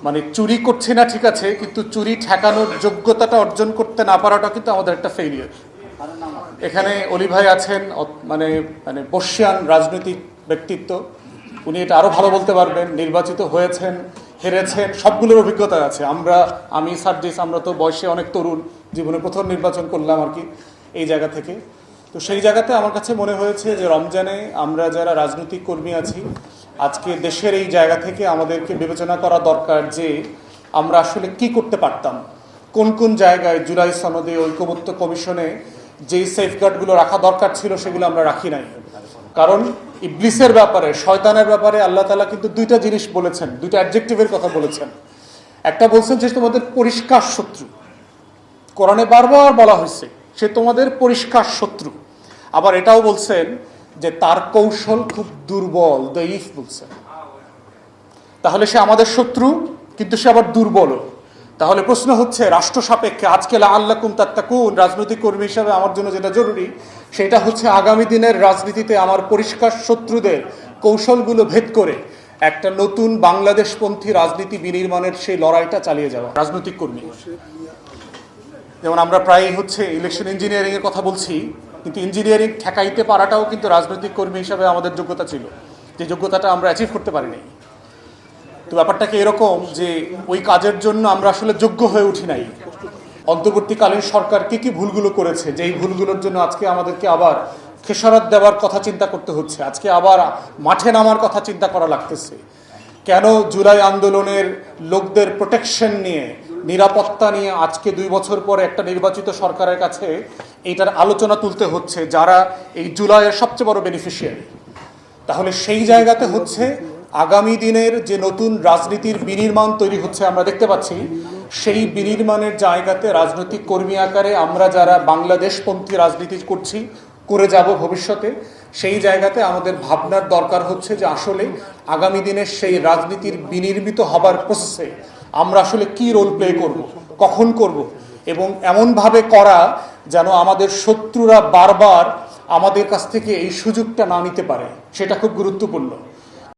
মানে চুরি করছি না ঠিক আছে, কিন্তু চুরি ঠেকানোর যোগ্যতাটা অর্জন করতে না পারাটা কিন্তু আমাদের একটা ফেইলিয়ার। এখানে অলি ভাই আছেন, মানে মানে বর্ষিয়ান রাজনৈতিক ব্যক্তিত্ব, উনি এটা আরও ভালো বলতে পারবেন। নির্বাচিত হয়েছেন, হেরেছেন, সবগুলোর অভিজ্ঞতা আছে। আমি সার্জিস, আমরা তো বয়সে অনেক তরুণ, জীবনে প্রথম নির্বাচন করলাম আর কি এই জায়গা থেকে। তো সেই জায়গাতে আমার কাছে মনে হয়েছে যে রমজানে আমরা যারা রাজনৈতিক কর্মী আছি, আজকে দেশের এই জায়গা থেকে আমাদেরকে বিবেচনা করা দরকার যে আমরা আসলে কি করতে পারতাম, কোন কোন জায়গায় জুলাই সনদে, ঐকমত্য কমিশনে যেই সেফগার্ডগুলো রাখা দরকার ছিল সেগুলো আমরা রাখি নাই। কারণ ইবলিসের ব্যাপারে, শয়তানের ব্যাপারে আল্লাহ তাআলা কিন্তু দুইটা জিনিস বলেছেন, দুইটা অ্যাডজেক্টিভের কথা বলেছেন। একটা বলছেন যে তোমাদের পরিষ্কার শত্রু, কোরআনে বারবার বলা হয়েছে সে তোমাদের পরিষ্কার শত্রু। আবার এটাও বলছেন যে তার কৌশল খুব দুর্বল, দঈফ বলছেন। তাহলে সে আমাদের শত্রু, কিন্তু সে আবার দুর্বলও। তাহলে প্রশ্ন হচ্ছে রাষ্ট্র সাপেক্ষে আজকে লাআল্লাকুম তাত্তাকুন, রাজনৈতিক কর্মী হিসাবে আমার জন্য যেটা জরুরি সেটা হচ্ছে আগামী দিনের রাজনীতিতে আমার পরিষ্কার শত্রুদের কৌশলগুলো ভেদ করে একটা নতুন বাংলাদেশপন্থী রাজনীতি বিনির্মাণের সেই লড়াইটা চালিয়ে যাওয়া। রাজনৈতিক কর্মী যেমন আমরা প্রায়ই ইলেকশন ইঞ্জিনিয়ারিং এর কথা বলছি, কিন্তু ইঞ্জিনিয়ারিং ঠেকাইতে পারাটাও কিন্তু রাজনৈতিক কর্মী হিসাবে আমাদের যোগ্যতা ছিল, যে যোগ্যতাটা আমরা অ্যাচিভ করতে পারিনি। তো ব্যাপারটাকে এরকম যে ওই কাজের জন্য আমরা আসলে যোগ্য হয়ে উঠি নাই। অন্তর্বর্তীকালীন সরকার কি ভুলগুলো করেছে, যেই ভুলগুলোর জন্য আজকে আমাদেরকে আবার খেসারত দেওয়ার কথা চিন্তা করতে হচ্ছে, আজকে আবার মাঠে নামার কথা চিন্তা করা লাগতেছে। কেন জুলাই আন্দোলনের লোকদের প্রোটেকশন নিয়ে, নিরাপত্তা নিয়ে আজকে 2 বছর পরে একটা নির্বাচিত সরকারের কাছে এইটার আলোচনা তুলতে হচ্ছে, যারা এই জুলাইয়ের সবচেয়ে বড় বেনিফিশিয়ারি। তাহলে সেই জায়গাতে আগামী দিনের যে নতুন রাজনীতির বিনির্মাণ তৈরি হচ্ছে আমরা দেখতে পাচ্ছি, সেই বিনির্মাণের জায়গাতে রাজনৈতিক কর্মী আকারে আমরা যারা বাংলাদেশপন্থী রাজনীতি করে যাব ভবিষ্যতে, সেই জায়গাতে আমাদের ভাবনার দরকার হচ্ছে যে আসলে আগামী দিনের সেই রাজনীতির বিনির্মিত হবার প্রসেসে আমরা আসলে কি রোল প্লে করব, কখন করব, এবং এমনভাবে করা যেন আমাদের শত্রুরা বারবার আমাদের কাছ থেকে এই সুযোগটা না নিতে পারে, সেটা খুব গুরুত্বপূর্ণ।